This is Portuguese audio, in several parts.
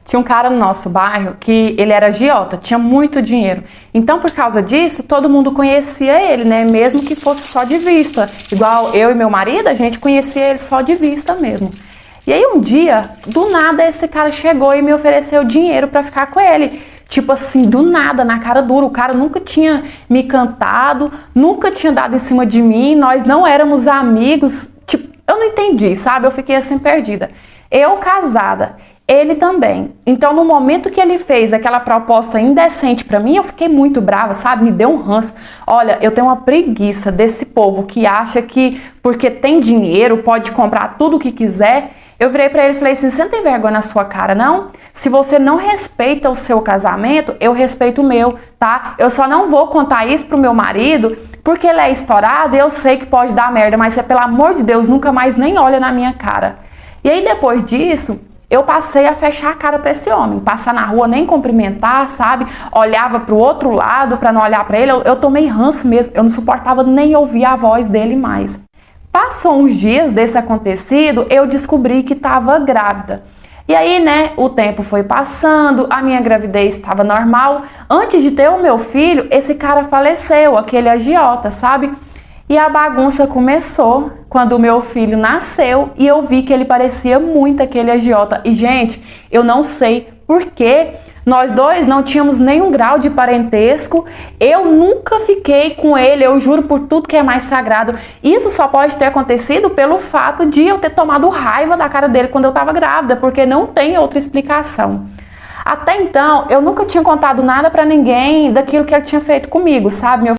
Tinha um cara no nosso bairro que ele era agiota, tinha muito dinheiro. Então, por causa disso, todo mundo conhecia ele, né? Mesmo que fosse só de vista. Igual eu e meu marido, a gente conhecia ele só de vista mesmo. E aí um dia, do nada, esse cara chegou e me ofereceu dinheiro pra ficar com ele. Tipo assim, do nada, na cara dura. O cara nunca tinha me cantado, nunca tinha dado em cima de mim, nós não éramos amigos. Tipo, eu não entendi, sabe? Eu fiquei assim perdida. Eu casada, ele também. Então, no momento que ele fez aquela proposta indecente pra mim, eu fiquei muito brava, sabe? Me deu um ranço. Olha, eu tenho uma preguiça desse povo que acha que porque tem dinheiro pode comprar tudo o que quiser. Eu virei pra ele e falei assim, você não tem vergonha na sua cara, não? Se você não respeita o seu casamento, eu respeito o meu, tá? Eu só não vou contar isso pro meu marido, porque ele é estourado e eu sei que pode dar merda, mas você, pelo amor de Deus, nunca mais nem olha na minha cara. E aí, depois disso, eu passei a fechar a cara pra esse homem, passar na rua, nem cumprimentar, sabe? Olhava pro outro lado pra não olhar pra ele, eu tomei ranço mesmo, eu não suportava nem ouvir a voz dele mais. Passou uns dias desse acontecido, eu descobri que estava grávida. E aí, né, o tempo foi passando, a minha gravidez estava normal. Antes de ter o meu filho, esse cara faleceu, aquele agiota, sabe? E a bagunça começou quando o meu filho nasceu e eu vi que ele parecia muito aquele agiota. E, gente, eu não sei por quê. Nós dois não tínhamos nenhum grau de parentesco, eu nunca fiquei com ele, eu juro por tudo que é mais sagrado. Isso só pode ter acontecido pelo fato de eu ter tomado raiva da cara dele quando eu estava grávida, porque não tem outra explicação. Até então, eu nunca tinha contado nada pra ninguém daquilo que ele tinha feito comigo, sabe?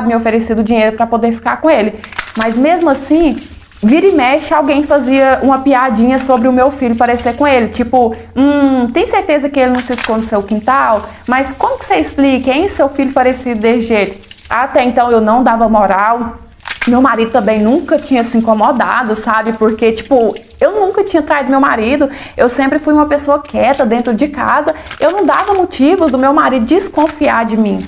Me oferecido dinheiro para poder ficar com ele. Mas mesmo assim, vira e mexe, alguém fazia uma piadinha sobre o meu filho parecer com ele. Tipo, tem certeza que ele não se esconde no seu quintal? Mas como que você explica, hein, seu filho parecido desse jeito? Até então eu não dava moral. Meu marido também nunca tinha se incomodado, sabe? Porque, tipo, eu nunca tinha traído meu marido. Eu sempre fui uma pessoa quieta dentro de casa. Eu não dava motivos do meu marido desconfiar de mim.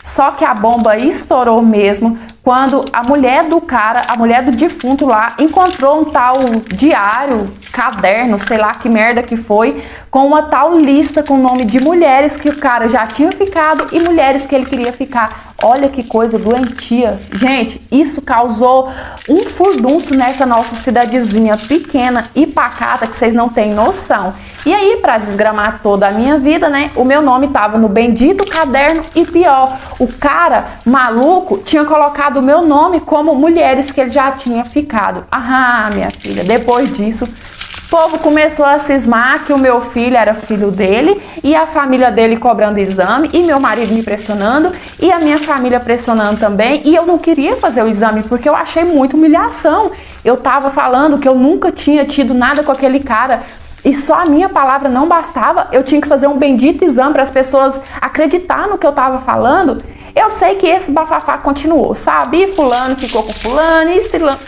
Só que a bomba estourou mesmo quando a mulher do cara, a mulher do defunto lá, encontrou um tal diário, caderno, sei lá que merda que foi, com uma tal lista com o nome de mulheres que o cara já tinha ficado e mulheres que ele queria ficar. Olha que coisa doentia. Gente, isso causou um furdunço nessa nossa cidadezinha pequena e pacata que vocês não têm noção. E aí, pra desgramar toda a minha vida, né, o meu nome tava no bendito caderno e pior, o cara maluco tinha colocado o meu nome como mulheres que ele já tinha ficado. Ah, minha filha, depois disso, o povo começou a cismar que o meu filho era filho dele e a família dele cobrando exame e meu marido me pressionando e a minha família pressionando também e eu não queria fazer o exame porque eu achei muita humilhação. Eu tava falando que eu nunca tinha tido nada com aquele cara e só a minha palavra não bastava, eu tinha que fazer um bendito exame para as pessoas acreditar no que eu tava falando. Eu sei que esse bafafá continuou, sabe? E fulano ficou com fulano e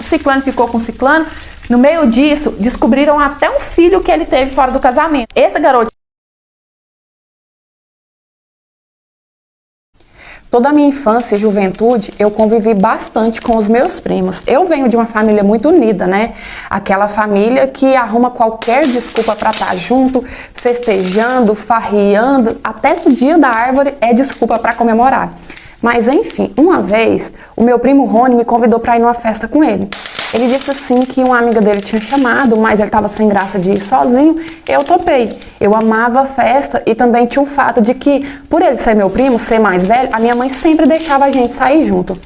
ciclano ficou com ciclano. No meio disso, descobriram até um filho que ele teve fora do casamento. Esse garoto. Toda a minha infância e juventude, eu convivi bastante com os meus primos. Eu venho de uma família muito unida, né? Aquela família que arruma qualquer desculpa para estar junto, festejando, farreando, até no dia da árvore é desculpa para comemorar. Mas enfim, uma vez, o meu primo Rony me convidou para ir numa festa com ele. Ele disse assim que uma amiga dele tinha chamado, mas ele estava sem graça de ir sozinho. Eu topei. Eu amava a festa e também tinha o fato de que, por ele ser meu primo, ser mais velho, a minha mãe sempre deixava a gente sair junto.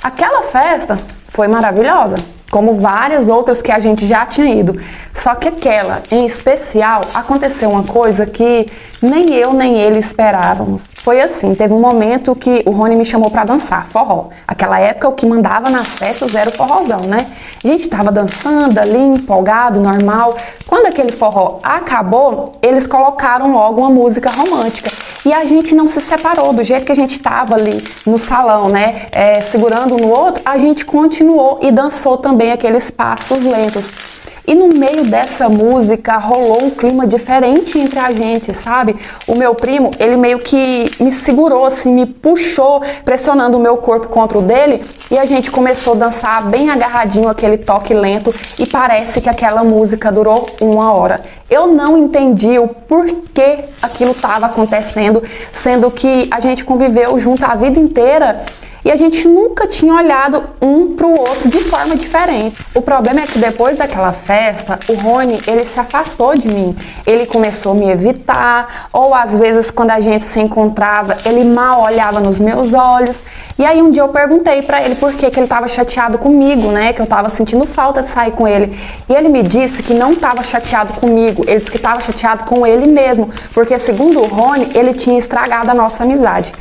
Aquela festa foi maravilhosa, como várias outras que a gente já tinha ido. Só que aquela, em especial, aconteceu uma coisa que nem eu nem ele esperávamos. Foi assim, teve um momento que o Rony me chamou pra dançar, forró. Aquela época o que mandava nas festas era o forrozão, né? A gente tava dançando ali, empolgado, normal. Quando aquele forró acabou, eles colocaram logo uma música romântica. E a gente não se separou, do jeito que a gente tava ali no salão, né? Segurando um no outro, a gente continuou e dançou também aqueles passos lentos. E no meio dessa música rolou um clima diferente entre a gente, sabe? O meu primo, ele meio que me segurou, assim, me puxou, pressionando o meu corpo contra o dele, e a gente começou a dançar bem agarradinho, aquele toque lento, e parece que aquela música durou 1 hora. Eu não entendi o porquê aquilo estava acontecendo, sendo que a gente conviveu junto a vida inteira e a gente nunca tinha olhado um pro outro de forma diferente. O problema é que depois daquela festa, o Rony, ele se afastou de mim. Ele começou a me evitar, ou às vezes quando a gente se encontrava, ele mal olhava nos meus olhos. E aí um dia eu perguntei pra ele por que ele estava chateado comigo, né? Que eu estava sentindo falta de sair com ele. E ele me disse que não estava chateado comigo, ele disse que estava chateado com ele mesmo, porque segundo o Rony, ele tinha estragado a nossa amizade.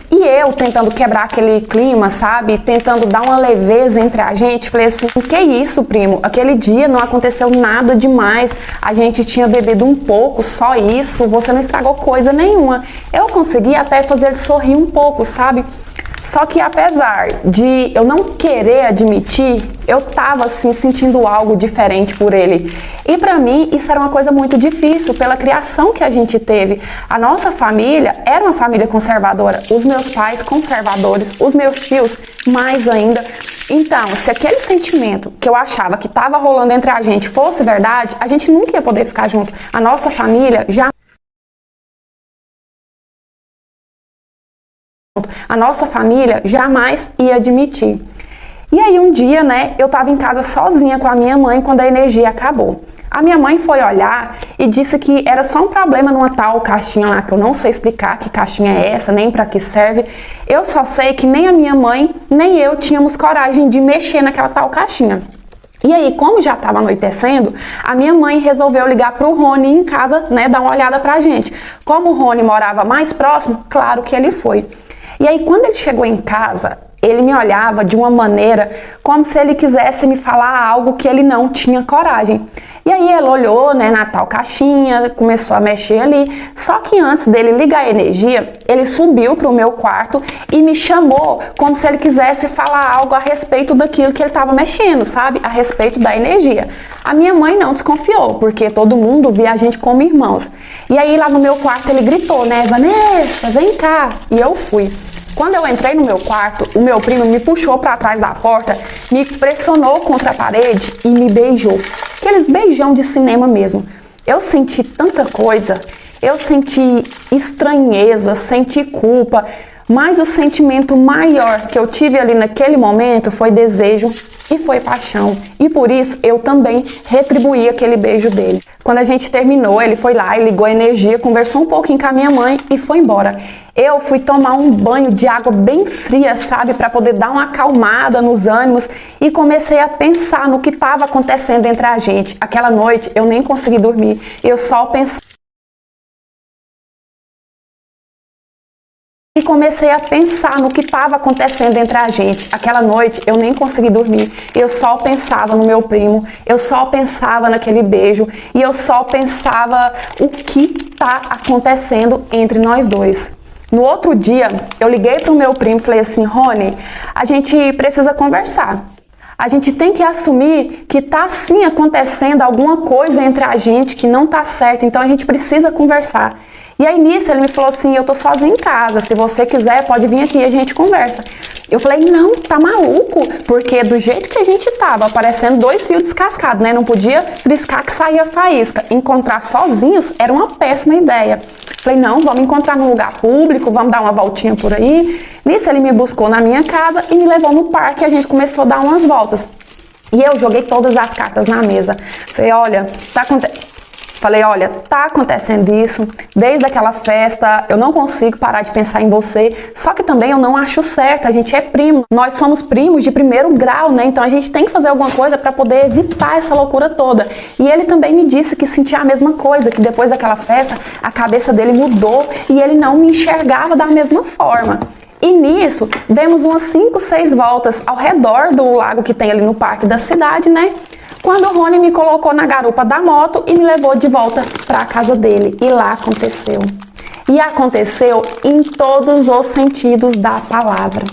E eu tentando quebrar aquele clima, sabe? Tentando dar uma leveza entre a gente. Falei assim, que isso, primo? Aquele dia não aconteceu nada demais. A gente tinha bebido um pouco, só isso. Você não estragou coisa nenhuma. Eu consegui até fazer ele sorrir um pouco, sabe? Só que apesar de eu não querer admitir, eu tava assim sentindo algo diferente por ele. E pra mim isso era uma coisa muito difícil pela criação que a gente teve. A nossa família era uma família conservadora, os meus pais conservadores, os meus tios mais ainda. Então, se aquele sentimento que eu achava que estava rolando entre a gente fosse verdade, a gente nunca ia poder ficar junto. A nossa família já jamais ia admitir. E aí um dia, né, eu tava em casa sozinha com a minha mãe quando a energia acabou. A minha mãe foi olhar e disse que era só um problema numa tal caixinha lá, que eu não sei explicar que caixinha é essa, nem para que serve. Eu só sei que nem a minha mãe, nem eu tínhamos coragem de mexer naquela tal caixinha. E aí, como já estava anoitecendo, a minha mãe resolveu ligar para o Rony em casa, né, dar uma olhada pra gente. Como o Rony morava mais próximo, claro que ele foi. E aí, quando ele chegou em casa, ele me olhava de uma maneira como se ele quisesse me falar algo que ele não tinha coragem. E aí ele olhou, né, na tal caixinha, começou a mexer ali. Só que antes dele ligar a energia, ele subiu para o meu quarto e me chamou como se ele quisesse falar algo a respeito daquilo que ele estava mexendo, sabe? A respeito da energia. A minha mãe não desconfiou, porque todo mundo via a gente como irmãos. E aí lá no meu quarto ele gritou, né, Vanessa, vem cá. E eu fui. Quando eu entrei no meu quarto, o meu primo me puxou para trás da porta, me pressionou contra a parede e me beijou. Aqueles beijão de cinema mesmo. Eu senti tanta coisa, eu senti estranheza, senti culpa, mas o sentimento maior que eu tive ali naquele momento foi desejo e foi paixão. E por isso eu também retribuí aquele beijo dele. Quando a gente terminou, ele foi lá e ligou a energia, conversou um pouquinho com a minha mãe e foi embora. Eu fui tomar um banho de água bem fria, sabe, para poder dar uma acalmada nos ânimos e comecei a pensar no que estava acontecendo entre a gente. Aquela noite eu nem consegui dormir, eu só pensava. E comecei a pensar no que estava acontecendo entre a gente. Aquela noite eu nem consegui dormir. Eu só pensava no meu primo, eu só pensava naquele beijo e eu só pensava o que está acontecendo entre nós dois. No outro dia, eu liguei para o meu primo e falei assim, Rony, a gente precisa conversar. A gente tem que assumir que tá sim acontecendo alguma coisa entre a gente que não tá certo, então a gente precisa conversar. E aí nisso ele me falou assim, eu tô sozinho em casa, se você quiser pode vir aqui e a gente conversa. Eu falei, não, tá maluco? Porque do jeito que a gente tava, aparecendo 2 fios descascados, né? Não podia triscar que saía faísca. Encontrar sozinhos era uma péssima ideia. Falei, não, vamos encontrar num lugar público, vamos dar uma voltinha por aí. Nisso ele me buscou na minha casa e me levou no parque e a gente começou a dar umas voltas. E eu joguei todas as cartas na mesa. Falei, olha, tá acontecendo isso, desde aquela festa, eu não consigo parar de pensar em você, só que também eu não acho certo, a gente é primo, nós somos primos de primeiro grau, né, então a gente tem que fazer alguma coisa para poder evitar essa loucura toda. E ele também me disse que sentia a mesma coisa, que depois daquela festa, a cabeça dele mudou e ele não me enxergava da mesma forma. E nisso, demos umas 5, 6 voltas ao redor do lago que tem ali no parque da cidade, né? Quando o Rony me colocou na garupa da moto e me levou de volta para a casa dele. E lá aconteceu. E aconteceu em todos os sentidos da palavra.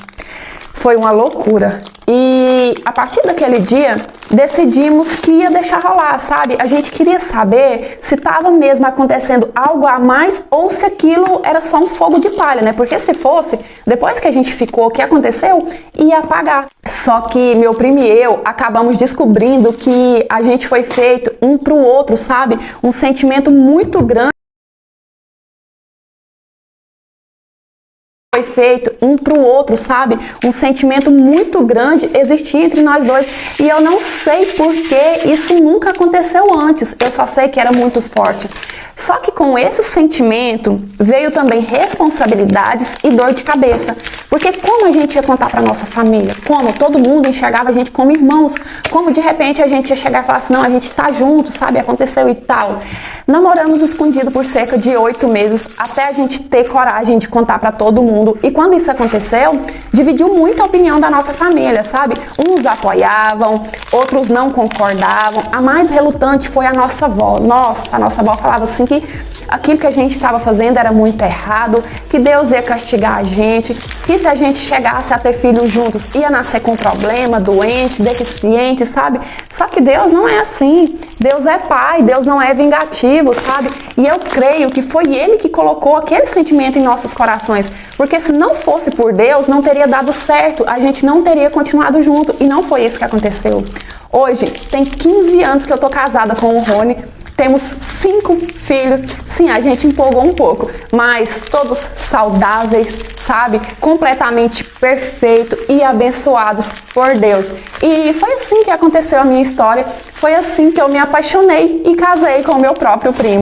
Foi uma loucura. E a partir daquele dia, decidimos que ia deixar rolar, sabe? A gente queria saber se estava mesmo acontecendo algo a mais ou se aquilo era só um fogo de palha, né? Porque se fosse, depois que a gente ficou, o que aconteceu, ia apagar. Só que meu primo e eu acabamos descobrindo que a gente foi feito um pro outro, sabe? Um sentimento muito grande. Foi feito um pro outro, sabe? Um sentimento muito grande existia entre nós dois. E eu não sei por que isso nunca aconteceu antes. Eu só sei que era muito forte. Só que com esse sentimento veio também responsabilidades e dor de cabeça. Porque como a gente ia contar para nossa família? Como todo mundo enxergava a gente como irmãos? Como de repente a gente ia chegar e falar assim, não, a gente tá junto, sabe? Aconteceu e tal. Namoramos escondido por cerca de 8 meses até a gente ter coragem de contar para todo mundo. E quando isso aconteceu, dividiu muito a opinião da nossa família, sabe? Uns apoiavam, outros não concordavam. A mais relutante foi a nossa avó. Nossa, a nossa avó falava assim que aquilo que a gente estava fazendo era muito errado, que Deus ia castigar a gente, que se a gente chegasse a ter filhos juntos ia nascer com problema, doente, deficiente, sabe? Só que Deus não é assim. Deus é pai, Deus não é vingativo, sabe? E eu creio que foi Ele que colocou aquele sentimento em nossos corações. Porque se não fosse por Deus, não teria dado certo, a gente não teria continuado junto. E não foi isso que aconteceu. Hoje, tem 15 anos que eu tô casada com o Rony. Temos 5 filhos, sim, a gente empolgou um pouco, mas todos saudáveis, sabe? Completamente perfeito e abençoados por Deus. E foi assim que aconteceu a minha história, foi assim que eu me apaixonei e casei com o meu próprio primo.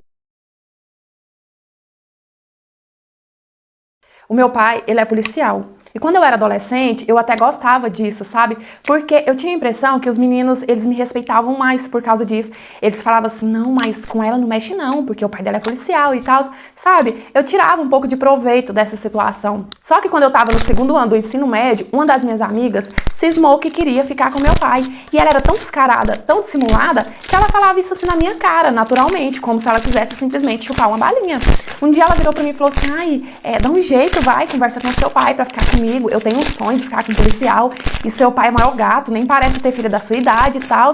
O meu pai, ele é policial. E quando eu era adolescente, eu até gostava disso, sabe? Porque eu tinha a impressão que os meninos, eles me respeitavam mais por causa disso. Eles falavam assim, não, mas com ela não mexe não, porque o pai dela é policial e tal, sabe? Eu tirava um pouco de proveito dessa situação. Só que quando eu tava no 2º ano do ensino médio, uma das minhas amigas cismou que queria ficar com meu pai. E ela era tão descarada, tão dissimulada, que ela falava isso assim na minha cara, naturalmente, como se ela quisesse simplesmente chupar uma balinha. Um dia ela virou pra mim e falou assim, ai, dá um jeito, vai, conversa com seu pai pra ficar comigo. Eu tenho um sonho de ficar com um policial e seu pai é o maior gato, nem parece ter filha da sua idade e tal.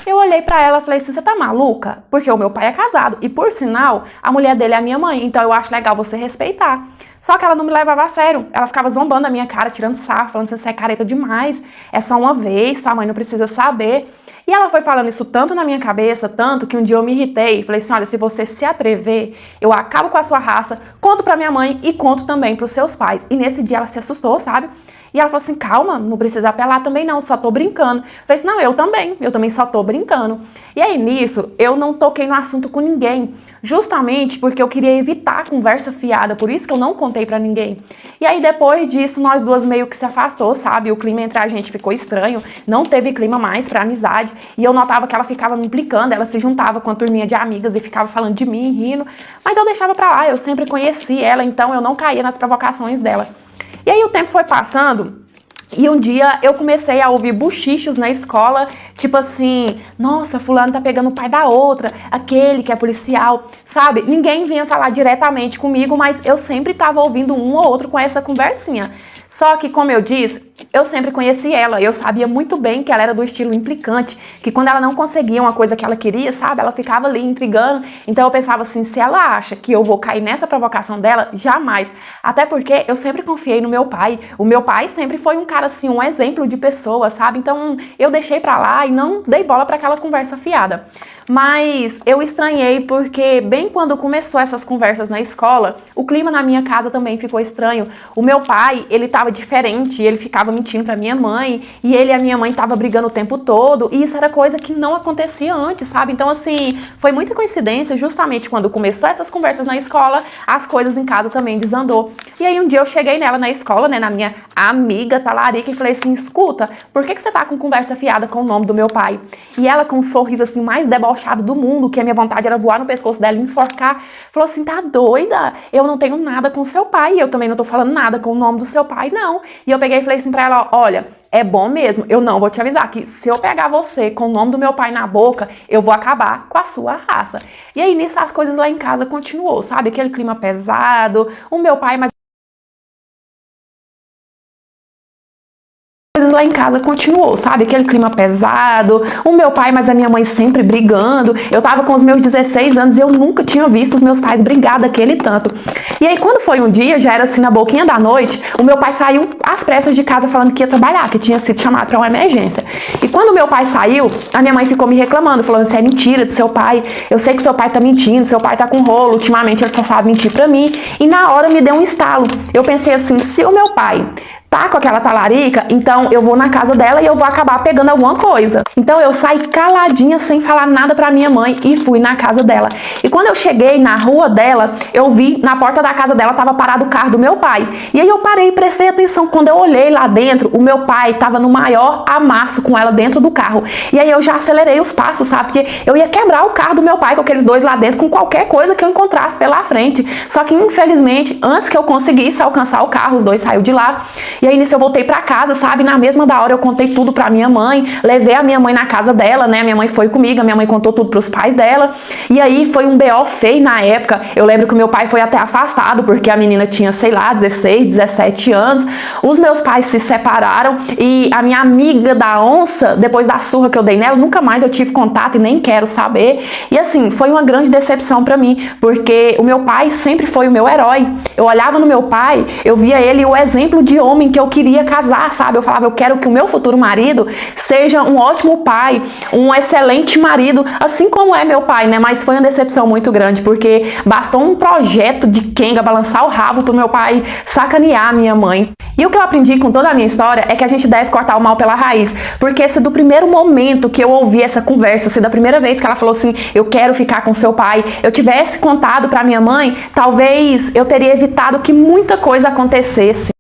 Eu olhei pra ela e falei assim, você tá maluca? Porque o meu pai é casado e, por sinal, a mulher dele é a minha mãe, então eu acho legal você respeitar. Só que ela não me levava a sério. Ela ficava zombando a minha cara, tirando sarro, falando assim, você é careta demais, é só uma vez, sua mãe não precisa saber. E ela foi falando isso tanto na minha cabeça, tanto que um dia eu me irritei e falei assim, olha, se você se atrever, eu acabo com a sua raça, conto pra minha mãe e conto também pros seus pais. E nesse dia ela se assustou, sabe? E ela falou assim, calma, não precisa apelar também não, só tô brincando. Eu falei assim, não, eu também só tô brincando. E aí nisso, eu não toquei no assunto com ninguém, justamente porque eu queria evitar a conversa fiada, por isso que eu não contei pra ninguém. E aí depois disso, nós duas meio que se afastou, sabe? O clima entre a gente ficou estranho, não teve clima mais pra amizade. E eu notava que ela ficava me implicando, ela se juntava com a turminha de amigas e ficava falando de mim, rindo. Mas eu deixava pra lá, eu sempre conheci ela, então eu não caía nas provocações dela. E aí o tempo foi passando e um dia eu comecei a ouvir buchichos na escola, tipo assim, nossa, fulano tá pegando o pai da outra, aquele que é policial, sabe? Ninguém vinha falar diretamente comigo, mas eu sempre tava ouvindo um ou outro com essa conversinha. Só que, como eu disse, eu sempre conheci ela, eu sabia muito bem que ela era do estilo implicante, que quando ela não conseguia uma coisa que ela queria, sabe, ela ficava ali intrigando. Então eu pensava assim, se ela acha que eu vou cair nessa provocação dela, jamais. Até porque eu sempre confiei no meu pai, o meu pai sempre foi um cara assim, um exemplo de pessoa, sabe? Então eu deixei pra lá e não dei bola pra aquela conversa fiada. Mas eu estranhei porque bem quando começou essas conversas na escola, o clima na minha casa também ficou estranho. O meu pai, ele tava diferente, ele ficava mentindo pra minha mãe, e ele e a minha mãe tava brigando o tempo todo, e isso era coisa que não acontecia antes, sabe? Então assim, foi muita coincidência, justamente quando começou essas conversas na escola, as coisas em casa também desandou. E aí um dia eu cheguei nela na escola, né, na minha amiga talarica, e falei assim, escuta, por que você tá com conversa fiada com o nome do meu pai? E ela com um sorriso assim, mais debochado do mundo, que a minha vontade era voar no pescoço dela e enforcar, falou assim, tá doida? Eu não tenho nada com seu pai, eu também não tô falando nada com o nome do seu pai, não. E eu peguei e falei assim pra ela, olha, é bom mesmo, eu não vou te avisar que se eu pegar você com o nome do meu pai na boca, eu vou acabar com a sua raça. E aí nisso as coisas lá em casa continuou, sabe? Aquele clima pesado, o meu pai mais lá em casa continuou, sabe? Aquele clima pesado, o meu pai, mas a minha mãe sempre brigando. Eu tava com os meus 16 anos e eu nunca tinha visto os meus pais brigar daquele tanto. E aí, quando foi um dia, já era assim na boquinha da noite, o meu pai saiu às pressas de casa falando que ia trabalhar, que tinha sido chamado para uma emergência. E quando o meu pai saiu, a minha mãe ficou me reclamando, falando assim, é mentira de seu pai, eu sei que seu pai tá mentindo, seu pai tá com rolo, ultimamente ele só sabe mentir pra mim. E na hora me deu um estalo. Eu pensei assim, se o meu pai tá com aquela talarica, então eu vou na casa dela e eu vou acabar pegando alguma coisa. Então eu saí caladinha, sem falar nada pra minha mãe e fui na casa dela. E quando eu cheguei na rua dela, eu vi na porta da casa dela tava parado o carro do meu pai. E aí eu parei e prestei atenção. Quando eu olhei lá dentro, o meu pai tava no maior amasso com ela dentro do carro. E aí eu já acelerei os passos, sabe? Porque eu ia quebrar o carro do meu pai com aqueles dois lá dentro, com qualquer coisa que eu encontrasse pela frente. Só que infelizmente, antes que eu conseguisse alcançar o carro, os dois saíram de lá. E aí nisso eu voltei pra casa, sabe? Na mesma da hora eu contei tudo pra minha mãe, levei a minha mãe na casa dela, né? Minha mãe foi comigo, a minha mãe contou tudo pros pais dela. E aí foi um BO feio na época. Eu lembro que o meu pai foi até afastado, porque a menina tinha, sei lá, 16, 17 anos. Os meus pais se separaram e a minha amiga da onça, depois da surra que eu dei nela, nunca mais eu tive contato e nem quero saber. E assim, foi uma grande decepção pra mim, porque o meu pai sempre foi o meu herói. Eu olhava no meu pai, eu via ele o exemplo de homem que eu queria casar, sabe? Eu falava, eu quero que o meu futuro marido seja um ótimo pai, um excelente marido, assim como é meu pai, né? Mas foi uma decepção muito grande, porque bastou um projeto de Kenga balançar o rabo pro meu pai sacanear a minha mãe. E o que eu aprendi com toda a minha história é que a gente deve cortar o mal pela raiz, porque se do primeiro momento que eu ouvi essa conversa, se da primeira vez que ela falou assim, eu quero ficar com seu pai, eu tivesse contado pra minha mãe, talvez eu teria evitado que muita coisa acontecesse.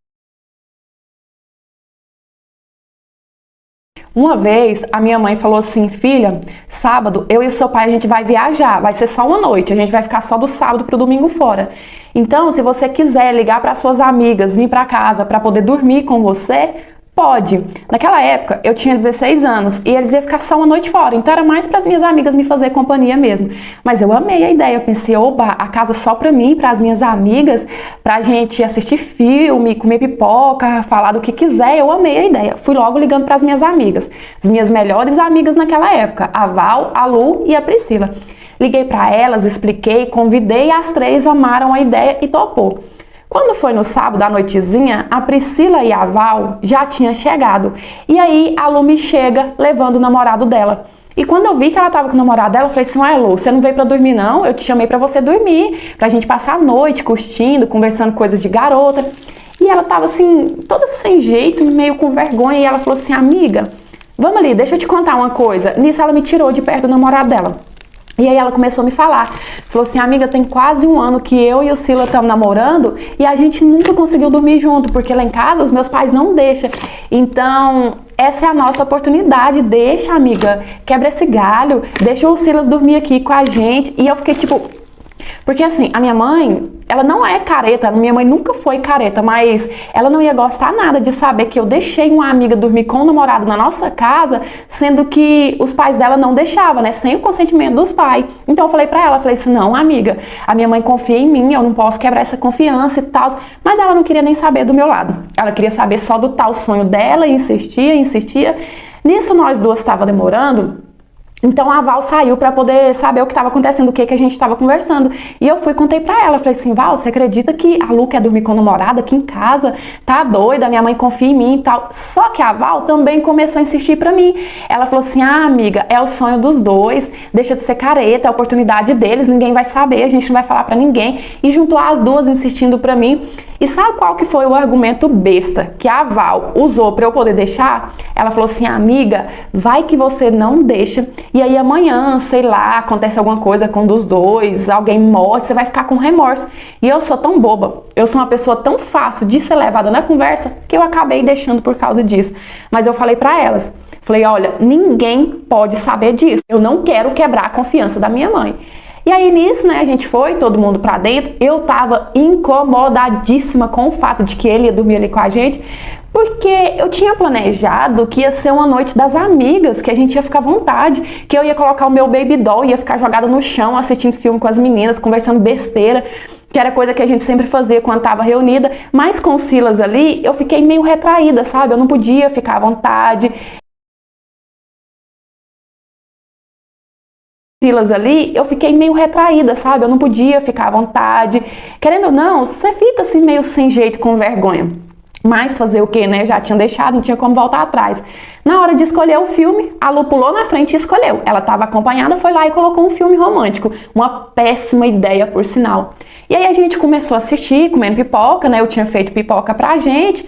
Uma vez, a minha mãe falou assim, filha, sábado, eu e o seu pai, a gente vai viajar, vai ser só uma noite, a gente vai ficar só do sábado pro domingo fora. Então, se você quiser ligar para suas amigas, vir para casa para poder dormir com você, pode. Naquela época, eu tinha 16 anos e eles iam ficar só uma noite fora, então era mais para as minhas amigas me fazer companhia mesmo. Mas eu amei a ideia, eu pensei, oba, a casa só para mim, para as minhas amigas, pra gente assistir filme, comer pipoca, falar do que quiser, eu amei a ideia. Fui logo ligando para as minhas amigas, as minhas melhores amigas naquela época, a Val, a Lu e a Priscila. Liguei para elas, expliquei, convidei e as três amaram a ideia e topou. Quando foi no sábado à noitezinha, a Priscila e a Val já tinham chegado. E aí a Lu me chega levando o namorado dela. E quando eu vi que ela tava com o namorado dela, eu falei assim, ué Lu, você não veio pra dormir não? Eu te chamei pra você dormir, pra gente passar a noite curtindo, conversando coisas de garota. E ela tava assim, toda sem jeito, meio com vergonha, e ela falou assim, amiga, vamos ali, deixa eu te contar uma coisa. Nisso ela me tirou de perto do namorado dela. E aí ela começou a me falar, falou assim, amiga, tem quase um ano que eu e o Sila estamos namorando e a gente nunca conseguiu dormir junto, porque lá em casa os meus pais não deixam. Então, essa é a nossa oportunidade, deixa, amiga, quebra esse galho, deixa o Silas dormir aqui com a gente. E eu fiquei tipo... Porque assim, a minha mãe, ela não é careta, minha mãe nunca foi careta, mas ela não ia gostar nada de saber que eu deixei uma amiga dormir com o namorado na nossa casa, sendo que os pais dela não deixavam, né, sem o consentimento dos pais. Então eu falei pra ela, falei assim, não amiga, a minha mãe confia em mim, eu não posso quebrar essa confiança e tal, mas ela não queria nem saber do meu lado, ela queria saber só do tal sonho dela e insistia. Nisso nós duas estava demorando. Então a Val saiu pra poder saber o que estava acontecendo, o que a gente estava conversando. E eu fui e contei pra ela, falei assim, Val, você acredita que a Lu quer dormir com o namorado aqui em casa? Tá doida, minha mãe confia em mim e tal. Só que a Val também começou a insistir pra mim. Ela falou assim, ah amiga, é o sonho dos dois, deixa de ser careta, é a oportunidade deles, ninguém vai saber, a gente não vai falar pra ninguém. E juntou as duas insistindo pra mim. E sabe qual que foi o argumento besta que a Val usou pra eu poder deixar? Ela falou assim, amiga, vai que você não deixa e aí amanhã, sei lá, acontece alguma coisa com um dos dois, alguém morre, você vai ficar com remorso. E eu sou tão boba, eu sou uma pessoa tão fácil de ser levada na conversa que eu acabei deixando por causa disso. Mas eu falei pra elas, falei, olha, ninguém pode saber disso, eu não quero quebrar a confiança da minha mãe. E aí nisso, né, a gente foi, todo mundo pra dentro, eu tava incomodadíssima com o fato de que ele ia dormir ali com a gente, porque eu tinha planejado que ia ser uma noite das amigas, que a gente ia ficar à vontade, que eu ia colocar o meu baby doll, ia ficar jogada no chão, assistindo filme com as meninas, conversando besteira, que era coisa que a gente sempre fazia quando estava reunida, mas com o Silas ali, eu fiquei meio retraída, sabe? Eu não podia ficar à vontade. Silas ali, eu fiquei meio retraída, sabe? Eu não podia ficar à vontade. Querendo ou não, você fica assim meio sem jeito, com vergonha. Mas fazer o que, né? Já tinha deixado, não tinha como voltar atrás. Na hora de escolher o filme, a Lu pulou na frente e escolheu. Ela estava acompanhada, foi lá e colocou um filme romântico. Uma péssima ideia, por sinal. E aí a gente começou a assistir, comendo pipoca, né? Eu tinha feito pipoca pra gente.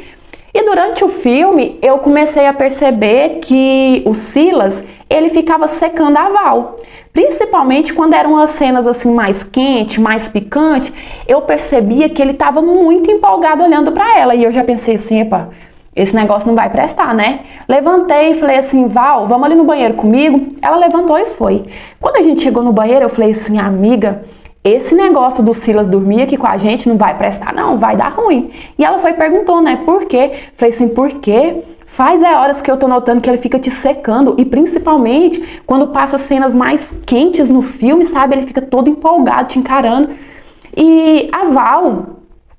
E durante o filme, eu comecei a perceber que o Silas, ele ficava secando a Val. Principalmente quando eram as cenas assim mais quente, mais picante, eu percebia que ele estava muito empolgado olhando para ela. E eu já pensei assim, epa, esse negócio não vai prestar, né? Levantei e falei assim, Val, vamos ali no banheiro comigo? Ela levantou e foi. Quando a gente chegou no banheiro, eu falei assim, amiga, esse negócio do Silas dormir aqui com a gente não vai prestar, não, vai dar ruim. E ela foi e perguntou, né, por quê? Falei assim, por quê? Faz horas que eu tô notando que ele fica te secando, e principalmente quando passa cenas mais quentes no filme, sabe? Ele fica todo empolgado, te encarando. E a Val,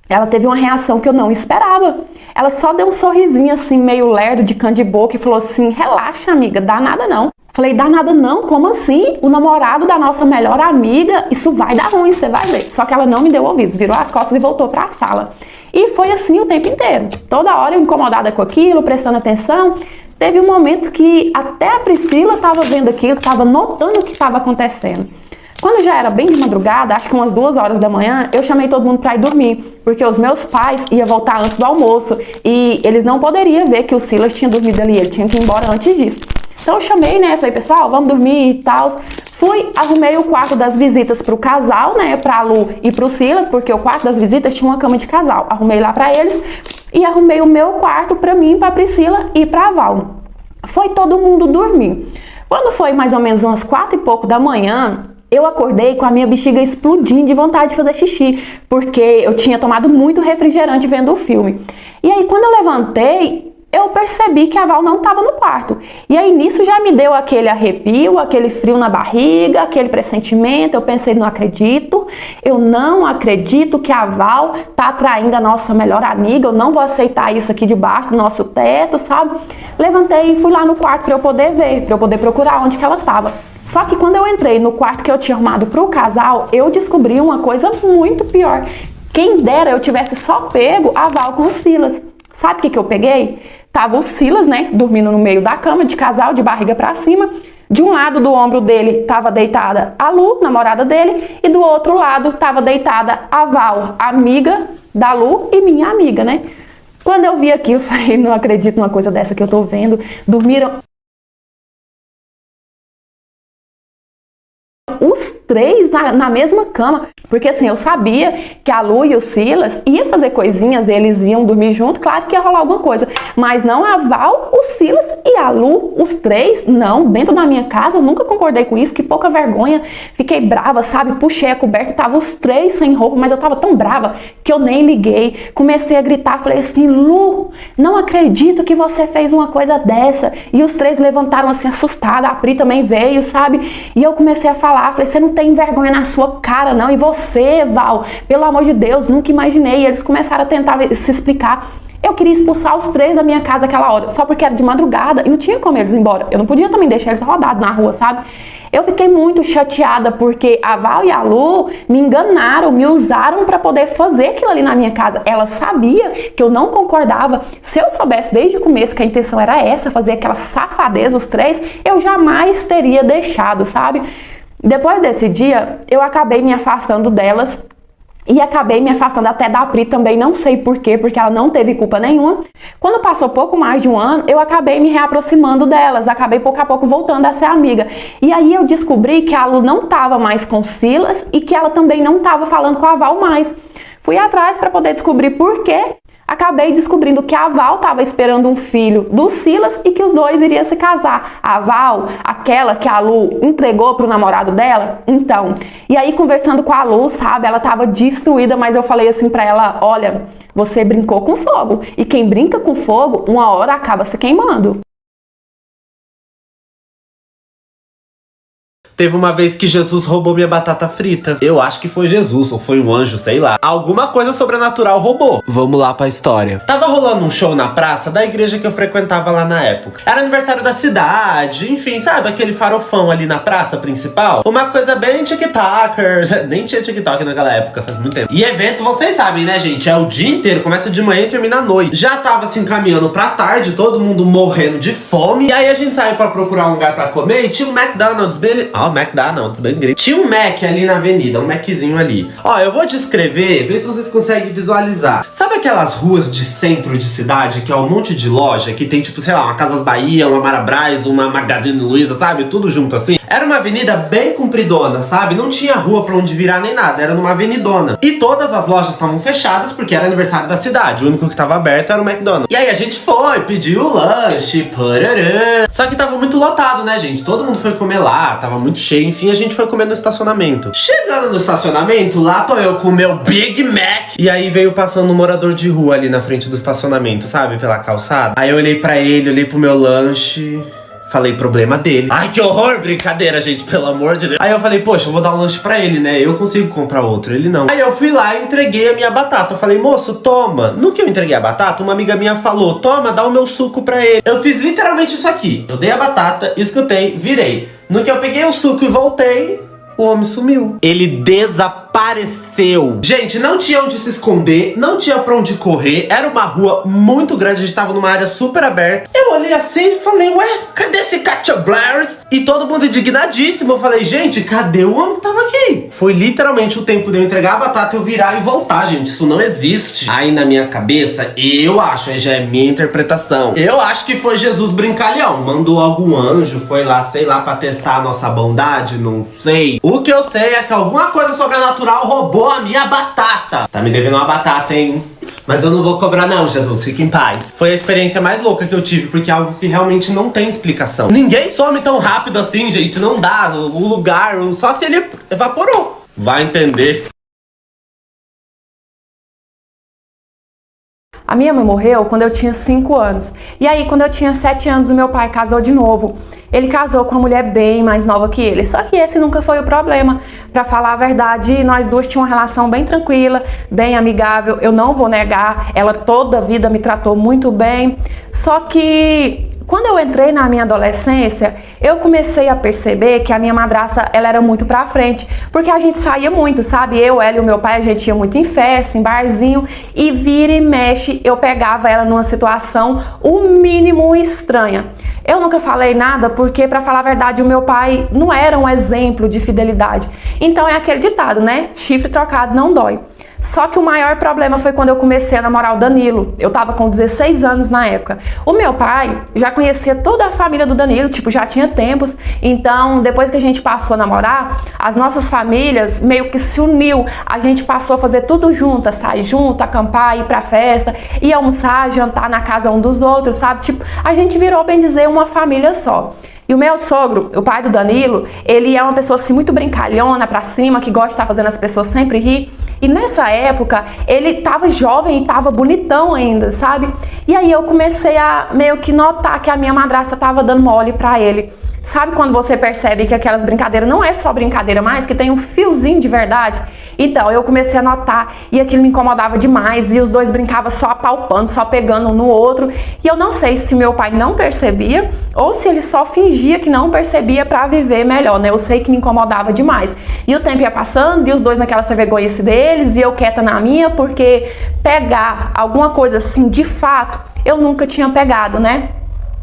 ela teve uma reação que eu não esperava. Ela só deu um sorrisinho assim, meio lerdo, de canto de boca, e falou assim, relaxa amiga, dá nada não. Falei, dá nada não? Como assim? O namorado da nossa melhor amiga, isso vai dar ruim, você vai ver. Só que ela não me deu ouvidos, virou as costas e voltou pra sala. E foi assim o tempo inteiro. Toda hora eu incomodada com aquilo, prestando atenção. Teve um momento que até a Priscila estava vendo aquilo, estava notando o que estava acontecendo. Quando já era bem de madrugada, acho que umas 2 horas da manhã, eu chamei todo mundo para ir dormir, porque os meus pais iam voltar antes do almoço e eles não poderiam ver que o Silas tinha dormido ali, ele tinha que ir embora antes disso. Então eu chamei, né, falei, pessoal, vamos dormir e tal. Fui, arrumei o quarto das visitas pro casal, né, pra Lu e pro Silas, porque o quarto das visitas tinha uma cama de casal. Arrumei lá pra eles e arrumei o meu quarto pra mim, pra Priscila e pra Val. Foi todo mundo dormir. Quando foi mais ou menos umas 4 e pouco da manhã, eu acordei com a minha bexiga explodindo de vontade de fazer xixi, porque eu tinha tomado muito refrigerante vendo o filme. E aí quando eu levantei, eu percebi que a Val não estava no quarto. E aí nisso já me deu aquele arrepio, aquele frio na barriga, aquele pressentimento. Eu pensei, eu não acredito que a Val tá traindo a nossa melhor amiga. Eu não vou aceitar isso aqui debaixo do nosso teto, sabe? Levantei e fui lá no quarto para eu poder ver, para eu poder procurar onde que ela estava. Só que quando eu entrei no quarto que eu tinha arrumado para o casal, eu descobri uma coisa muito pior. Quem dera eu tivesse só pego a Val com o Silas. Sabe o que eu peguei? Tava o Silas, né, dormindo no meio da cama de casal, de barriga pra cima. De um lado do ombro dele tava deitada a Lu, namorada dele, e do outro lado tava deitada a Val, amiga da Lu e minha amiga, né? Quando eu vi aquilo, eu falei, não acredito numa coisa dessa que eu tô vendo. Dormiram os 3 na mesma cama, porque assim, eu sabia que a Lu e o Silas iam fazer coisinhas, eles iam dormir junto, claro que ia rolar alguma coisa, mas não a Val, o Silas e a Lu, os 3, não, dentro da minha casa, eu nunca concordei com isso, que pouca vergonha, fiquei brava, sabe, puxei a coberta, tava os 3 sem roupa, mas eu tava tão brava que eu nem liguei, comecei a gritar, falei assim, Lu, não acredito que você fez uma coisa dessa, e os 3 levantaram assim assustados, a Pri também veio, sabe, e eu comecei a falar, falei, você não tem vergonha na sua cara não, e você, Val, pelo amor de Deus, nunca imaginei. E eles começaram a tentar se explicar. Eu queria expulsar os 3 da minha casa aquela hora, só porque era de madrugada e não tinha como eles ir embora. Eu não podia também deixar eles rodados na rua, sabe? Eu fiquei muito chateada porque a Val e a Lu me enganaram, me usaram para poder fazer aquilo ali na minha casa. Ela sabia que eu não concordava. Se eu soubesse desde o começo que a intenção era essa, fazer aquela safadeza, os 3, eu jamais teria deixado, sabe? Depois desse dia, eu acabei me afastando delas e acabei me afastando até da Pri também, não sei porquê, porque ela não teve culpa nenhuma. Quando passou pouco mais de um ano, eu acabei me reaproximando delas, acabei pouco a pouco voltando a ser amiga. E aí eu descobri que a Lu não estava mais com Silas e que ela também não estava falando com a Val mais. Fui atrás para poder descobrir por quê. Acabei descobrindo que a Val estava esperando um filho do Silas e que os 2 iriam se casar. A Val, aquela que a Lu entregou pro namorado dela, então. E aí, conversando com a Lu, sabe, ela estava destruída, mas eu falei assim pra ela, olha, você brincou com fogo. E quem brinca com fogo, uma hora acaba se queimando. Teve uma vez que Jesus roubou minha batata frita. Eu acho que foi Jesus, ou foi um anjo, sei lá. Alguma coisa sobrenatural roubou. Vamos lá pra história. Tava rolando um show na praça da igreja que eu frequentava lá na época. Era aniversário da cidade, enfim, sabe? Aquele farofão ali na praça principal. Uma coisa bem TikTokers. Nem tinha TikTok naquela época, faz muito tempo. E evento, vocês sabem, né, gente? É o dia inteiro, começa de manhã e termina à noite. Já tava se encaminhando pra tarde, todo mundo morrendo de fome. E aí a gente saiu pra procurar um lugar pra comer e tinha um McDonald's bem... Ó, McDonald's, bem grande. Tinha um Mac ali na avenida, um Maczinho ali. Ó, eu vou descrever, ver se vocês conseguem visualizar. Sabe aquelas ruas de centro de cidade, que é um monte de loja, que tem tipo, sei lá, uma Casas Bahia, uma Marabras, uma Magazine Luiza, sabe? Tudo junto assim. Era uma avenida bem compridona, sabe? Não tinha rua pra onde virar nem nada, era numa avenidona. E todas as lojas estavam fechadas porque era aniversário da cidade. O único que tava aberto era o McDonald's. E aí a gente foi, pediu o lanche, parará. Só que tava muito lotado, né, gente? Todo mundo foi comer lá, tava muito cheio. Enfim, a gente foi comer no estacionamento. Chegando no estacionamento, lá tô eu com o meu Big Mac. E aí veio passando um morador de rua ali na frente do estacionamento, sabe? Pela calçada. Aí eu olhei pra ele, olhei pro meu lanche... Falei, problema dele. Ai, que horror, brincadeira, gente, pelo amor de Deus. Aí eu falei, poxa, eu vou dar um lanche pra ele, né? Eu consigo comprar outro, ele não. Aí eu fui lá e entreguei a minha batata. Eu falei, moço, toma. No que eu entreguei a batata, uma amiga minha falou, toma, dá o meu suco pra ele. Eu fiz literalmente isso aqui. Eu dei a batata, escutei, virei. No que eu peguei o suco e voltei, o homem sumiu. Ele desapareceu. Gente, não tinha onde se esconder, não tinha pra onde correr. Era uma rua muito grande, a gente tava numa área super aberta. Eu olhei assim e falei, ué, cadê esse Katia Blares? E todo mundo indignadíssimo. Eu falei, gente, cadê o homem que tava aqui? Foi literalmente o tempo de eu entregar a batata, eu virar e voltar, gente. Isso não existe. Aí na minha cabeça, eu acho, aí já é minha interpretação, eu acho que foi Jesus brincalhão. Mandou algum anjo, foi lá, sei lá, pra testar a nossa bondade, não sei. O que eu sei é que alguma coisa sobrenatural roubou a minha batata. Tá me devendo uma batata, hein? Mas eu não vou cobrar não, Jesus, fique em paz. Foi a experiência mais louca que eu tive, porque é algo que realmente não tem explicação. Ninguém some tão rápido assim, gente, não dá. O lugar, só se ele evaporou. Vai entender. A minha mãe morreu quando eu tinha 5 anos. E aí, quando eu tinha 7 anos, o meu pai casou de novo. Ele casou com uma mulher bem mais nova que ele. Só que esse nunca foi o problema. Pra falar a verdade, nós duas tínhamos uma relação bem tranquila, bem amigável. Eu não vou negar, ela toda a vida me tratou muito bem. Só que... quando eu entrei na minha adolescência, eu comecei a perceber que a minha madrasta, ela era muito pra frente, porque a gente saía muito, sabe? Eu, ela e o meu pai, a gente ia muito em festa, em barzinho, e vira e mexe, eu pegava ela numa situação o mínimo estranha. Eu nunca falei nada porque, pra falar a verdade, o meu pai não era um exemplo de fidelidade. Então é aquele ditado, né? Chifre trocado não dói. Só que o maior problema foi quando eu comecei a namorar o Danilo. Eu tava com 16 anos na época. O meu pai já conhecia toda a família do Danilo, tipo, já tinha tempos. Então, depois que a gente passou a namorar, as nossas famílias meio que se uniu. A gente passou a fazer tudo junto, a sair junto, acampar, ir pra festa, ir almoçar, jantar na casa um dos outros, sabe? Tipo, a gente virou, bem dizer, uma família só. E o meu sogro, o pai do Danilo, ele é uma pessoa assim muito brincalhona, pra cima, que gosta de estar fazendo as pessoas sempre rir. E nessa época, ele tava jovem e tava bonitão ainda, sabe? E aí eu comecei a meio que notar que a minha madrasta tava dando mole pra ele. Sabe quando você percebe que aquelas brincadeiras não é só brincadeira mais, que tem um fiozinho de verdade? Então, eu comecei a notar e aquilo me incomodava demais e os dois brincavam só apalpando, só pegando um no outro. E eu não sei se meu pai não percebia ou se ele só fingia que não percebia pra viver melhor, né? Eu sei que me incomodava demais. E o tempo ia passando e os dois naquela vergonhice deles e eu quieta na minha, porque pegar alguma coisa assim, de fato, eu nunca tinha pegado, né?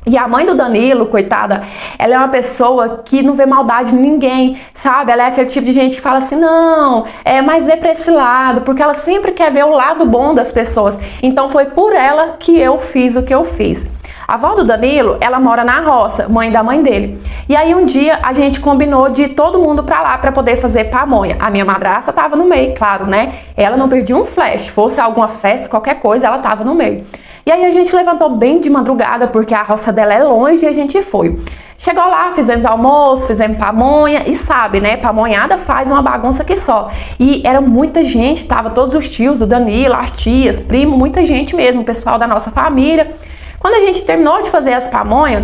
E a mãe do Danilo, coitada, ela é uma pessoa que não vê maldade em ninguém, sabe? Ela é aquele tipo de gente que fala assim, não, mas vê pra esse lado, porque ela sempre quer ver o lado bom das pessoas. Então foi por ela que eu fiz o que eu fiz. A avó do Danilo, ela mora na roça, mãe da mãe dele. E aí um dia a gente combinou de ir todo mundo pra lá pra poder fazer pamonha. A minha madrasta tava no meio, claro, né? Ela não perdia um flash, fosse alguma festa, qualquer coisa, ela tava no meio. E aí a gente levantou bem de madrugada, porque a roça dela é longe e a gente foi. Chegou lá, fizemos almoço, fizemos pamonha e sabe, né, pamonhada faz uma bagunça que só. E era muita gente, tava todos os tios do Danilo, as tias, primo, muita gente mesmo, o pessoal da nossa família. Quando a gente terminou de fazer as pamonhas,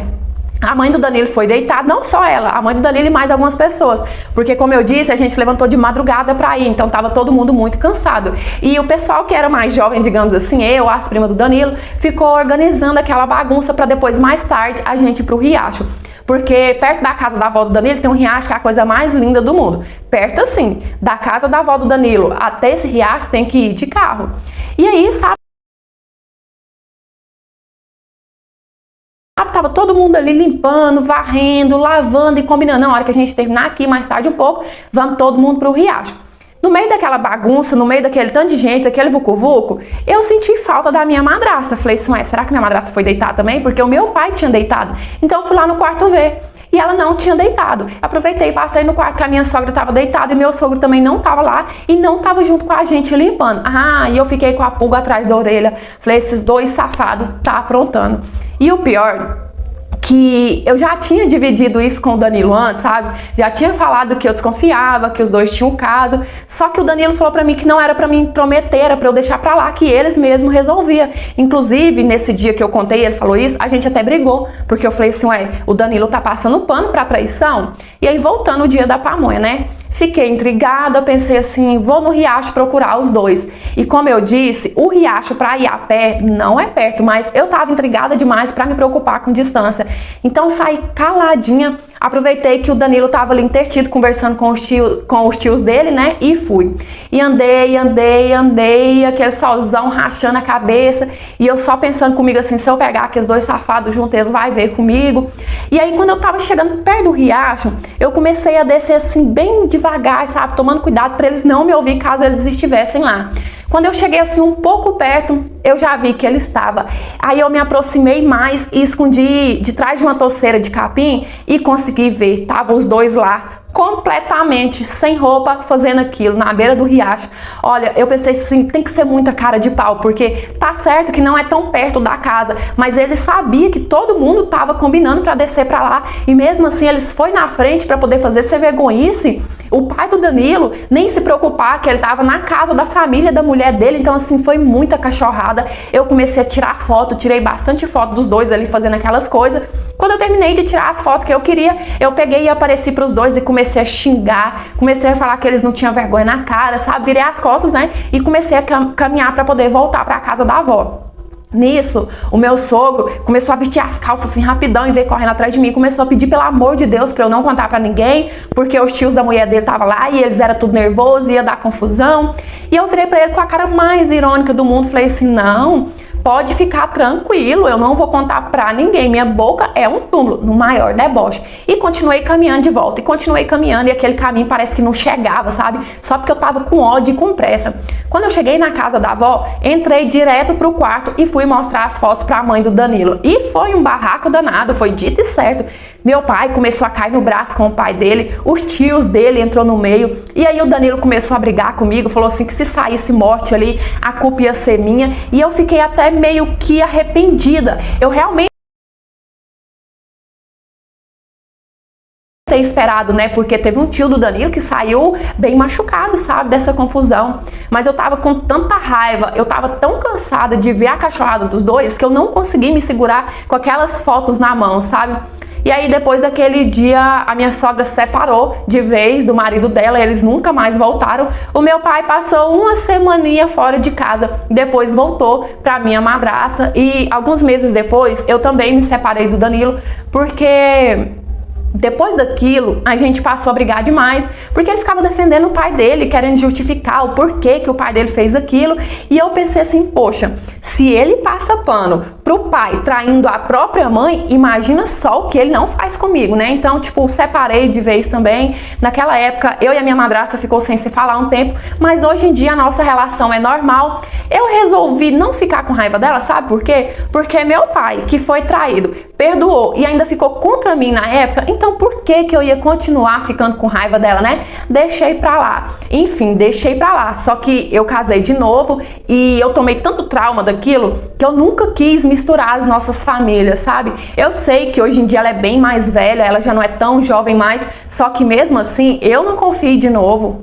A mãe do Danilo foi deitada, não só ela, a mãe do Danilo e mais algumas pessoas. Porque, como eu disse, a gente levantou de madrugada pra ir, então tava todo mundo muito cansado. E o pessoal que era mais jovem, digamos assim, eu, as primas do Danilo, ficou organizando aquela bagunça pra depois, mais tarde, a gente ir pro riacho. Porque perto da casa da avó do Danilo tem um riacho que é a coisa mais linda do mundo. Perto assim, da casa da avó do Danilo até esse riacho tem que ir de carro. E aí, sabe? Tava todo mundo ali limpando, varrendo, lavando e combinando. Na hora que a gente terminar aqui, mais tarde um pouco, vamos todo mundo pro riacho. No meio daquela bagunça, no meio daquele tanto de gente, daquele vucu-vucu, eu senti falta da minha madrasta. Falei assim, ué, será que minha madrasta foi deitar também? Porque o meu pai tinha deitado. Então eu fui lá no quarto ver. E ela não tinha deitado. Aproveitei e passei no quarto que a minha sogra estava deitada e meu sogro também não estava lá e não estava junto com a gente limpando. E eu fiquei com a pulga atrás da orelha. Falei, esses dois safados tá aprontando. E o pior, que eu já tinha dividido isso com o Danilo antes, sabe? Já tinha falado que eu desconfiava, que os dois tinham um caso. Só que o Danilo falou pra mim que não era pra me intrometer, era pra eu deixar pra lá, que eles mesmos resolviam. Inclusive, nesse dia que eu contei, ele falou isso, a gente até brigou. Porque eu falei assim, ué, o Danilo tá passando pano pra traição? E aí, voltando o dia da pamonha, né? Fiquei intrigada, pensei assim, vou no riacho procurar os dois. E como eu disse, o riacho para ir a pé não é perto, mas eu tava intrigada demais para me preocupar com distância. Então saí caladinha, aproveitei que o Danilo tava ali intertido conversando com os tios dele, né? E fui. E andei, aquele solzão rachando a cabeça. E eu só pensando comigo assim, se eu pegar aqueles dois safados juntos, eles vão ver comigo. E aí quando eu tava chegando perto do riacho, eu comecei a descer assim bem devagar, sabe? Tomando cuidado para eles não me ouvir caso eles estivessem lá. Quando eu cheguei assim um pouco perto, eu já vi que ele estava. Aí eu me aproximei mais e escondi de trás de uma toceira de capim e consegui ver. Estavam os dois lá, completamente sem roupa, fazendo aquilo na beira do riacho. Olha, eu pensei assim, tem que ser muita cara de pau, porque tá certo que não é tão perto da casa, mas ele sabia que todo mundo tava combinando para descer para lá e mesmo assim eles foi na frente para poder fazer ser vergonhice. O pai do Danilo nem se preocupar que ele tava na casa da família da mulher dele, então assim, foi muita cachorrada. Eu comecei a tirar foto, tirei bastante foto dos dois ali fazendo aquelas coisas. Quando eu terminei de tirar as fotos que eu queria, eu peguei e apareci pros dois e comecei a xingar, comecei a falar que eles não tinham vergonha na cara, sabe? Virei as costas, né? E comecei a caminhar para poder voltar para casa da avó. Nisso, o meu sogro começou a vestir as calças assim rapidão e veio correndo atrás de mim, começou a pedir pelo amor de Deus pra eu não contar pra ninguém, porque os tios da mulher dele estavam lá e eles eram tudo nervosos, ia dar confusão. E eu virei pra ele com a cara mais irônica do mundo, falei assim, não, pode ficar tranquilo, eu não vou contar pra ninguém, minha boca é um túmulo, no maior deboche. E continuei caminhando de volta, e continuei caminhando, e aquele caminho parece que não chegava, sabe? Só porque eu tava com ódio e com pressa. Quando eu cheguei na casa da avó, entrei direto pro quarto e fui mostrar as fotos pra mãe do Danilo. E foi um barraco danado, foi dito e certo. Meu pai começou a cair no braço com o pai dele, os tios dele entrou no meio, e aí o Danilo começou a brigar comigo, falou assim que se saísse morte ali, a culpa ia ser minha, e eu fiquei até meio que arrependida. Eu realmente ter esperado, né? Porque teve um tio do Danilo que saiu bem machucado, sabe? Dessa confusão. Mas eu tava com tanta raiva, eu tava tão cansada de ver a cachorrada dos dois que eu não consegui me segurar com aquelas fotos na mão, sabe? E aí depois daquele dia a minha sogra se separou de vez do marido dela, eles nunca mais voltaram. O meu pai passou uma semaninha fora de casa, depois voltou pra minha madrasta e alguns meses depois eu também me separei do Danilo, porque depois daquilo, a gente passou a brigar demais, porque ele ficava defendendo o pai dele, querendo justificar o porquê que o pai dele fez aquilo. E eu pensei assim, poxa, se ele passa pano pro pai traindo a própria mãe, imagina só o que ele não faz comigo, né? Então, tipo, separei de vez também. Naquela época, eu e a minha madrasta ficou sem se falar um tempo, mas hoje em dia a nossa relação é normal. Eu resolvi não ficar com raiva dela, sabe por quê? Porque meu pai, que foi traído, perdoou e ainda ficou contra mim na época, então por que que eu ia continuar ficando com raiva dela, né? Deixei pra lá. Enfim, deixei pra lá. Só que eu casei de novo e eu tomei tanto trauma daquilo que eu nunca quis misturar as nossas famílias, sabe? Eu sei que hoje em dia ela é bem mais velha, ela já não é tão jovem mais, só que mesmo assim eu não confio de novo.